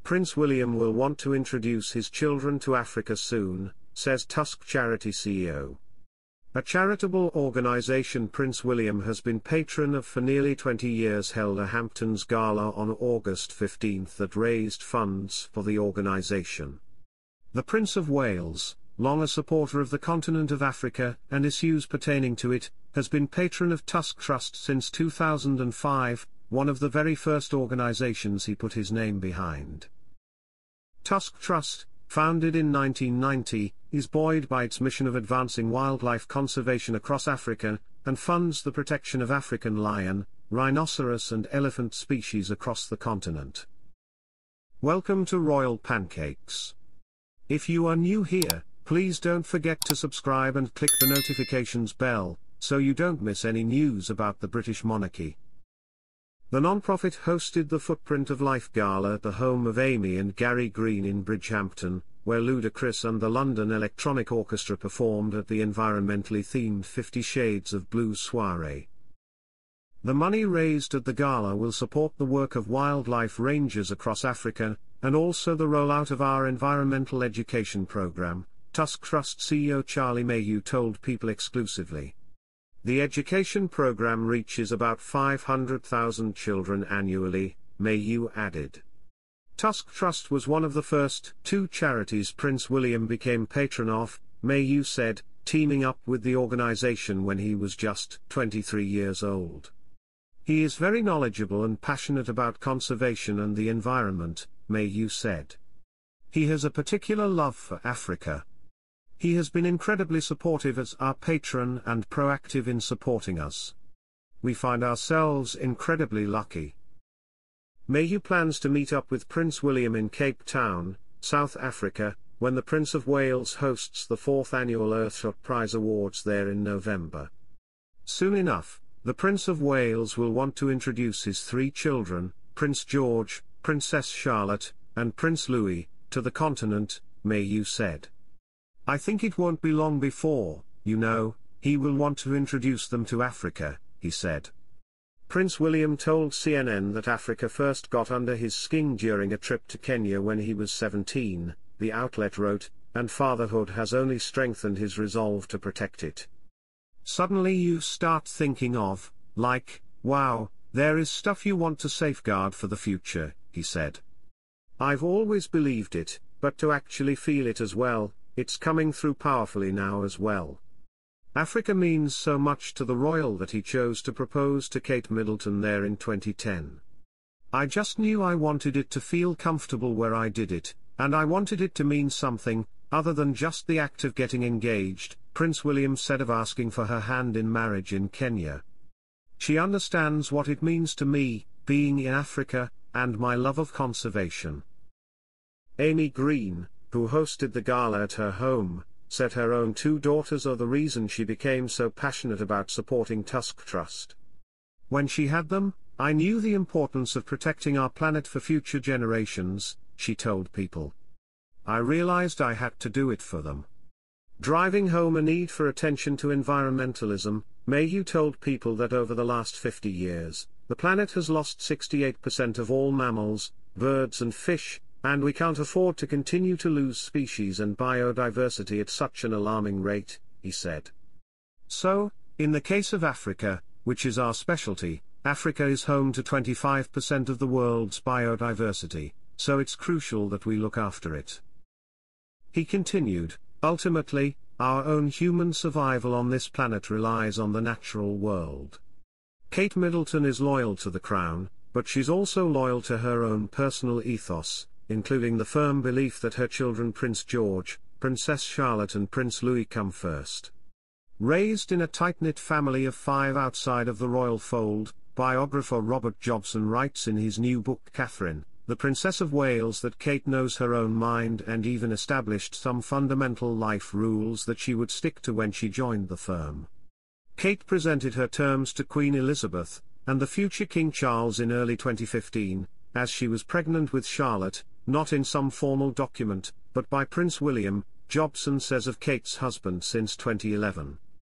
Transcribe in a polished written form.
Prince William will want to introduce his children to Africa soon, says Tusk Charity CEO. A charitable organization Prince William has been patron of for nearly 20 years held a Hamptons gala on August 15 that raised funds for the organization. The Prince of Wales, long a supporter of the continent of Africa and issues pertaining to it, has been patron of Tusk Trust since 2005, one of the very first organizations he put his name behind. Tusk Trust, founded in 1990, is buoyed by its mission of advancing wildlife conservation across Africa, and funds the protection of African lion, rhinoceros and elephant species across the continent. Welcome to Royal Pancakes. If you are new here, please don't forget to subscribe and click the notifications bell, so you don't miss any news about the British monarchy. The non-profit hosted the Footprint of Life Gala at the home of Amy and Gary Green in Bridgehampton, where Ludacris and the London Electronic Orchestra performed at the environmentally themed 50 Shades of Blue soiree. The money raised at the gala will support the work of wildlife rangers across Africa, and also the rollout of our environmental education program, Tusk Trust CEO Charlie Mayhew told People exclusively. The education program reaches about 500,000 children annually, Mayhew added. Tusk Trust was one of the first two charities Prince William became patron of, Mayhew said, teaming up with the organization when he was just 23 years old. He is very knowledgeable and passionate about conservation and the environment, Mayhew said. He has a particular love for Africa. He has been incredibly supportive as our patron and proactive in supporting us. We find ourselves incredibly lucky. Mayhew plans to meet up with Prince William in Cape Town, South Africa, when the Prince of Wales hosts the 4th annual Earthshot Prize Awards there in November. Soon enough, the Prince of Wales will want to introduce his 3 children, Prince George, Princess Charlotte, and Prince Louis, to the continent, Mayhew said. I think it won't be long before, he will want to introduce them to Africa, he said. Prince William told CNN that Africa first got under his skin during a trip to Kenya when he was 17, the outlet wrote, and fatherhood has only strengthened his resolve to protect it. Suddenly you start thinking of, wow, there is stuff you want to safeguard for the future, he said. I've always believed it, but to actually feel it as well, it's coming through powerfully now as well. Africa means so much to the royal that he chose to propose to Kate Middleton there in 2010. I just knew I wanted it to feel comfortable where I did it, and I wanted it to mean something, other than just the act of getting engaged, Prince William said of asking for her hand in marriage in Kenya. She understands what it means to me, being in Africa, and my love of conservation. Amy Green, who hosted the gala at her home, said her own 2 daughters are the reason she became so passionate about supporting Tusk Trust. When she had them, I knew the importance of protecting our planet for future generations, she told People. I realized I had to do it for them. Driving home a need for attention to environmentalism, Mayhew told People that over the last 50 years, the planet has lost 68% of all mammals, birds and fish, and we can't afford to continue to lose species and biodiversity at such an alarming rate, he said. So, in the case of Africa, which is our specialty, Africa is home to 25% of the world's biodiversity, so it's crucial that we look after it. He continued, ultimately, our own human survival on this planet relies on the natural world. Kate Middleton is loyal to the crown, but she's also loyal to her own personal ethos, including the firm belief that her children Prince George, Princess Charlotte and Prince Louis come first. Raised in a tight-knit family of 5 outside of the royal fold, biographer Robert Jobson writes in his new book Catherine, the Princess of Wales, that Kate knows her own mind and even established some fundamental life rules that she would stick to when she joined the firm. Kate presented her terms to Queen Elizabeth, and the future King Charles in early 2015, as she was pregnant with Charlotte, not in some formal document, but by Prince William, Jobson says of Kate's husband since 2011.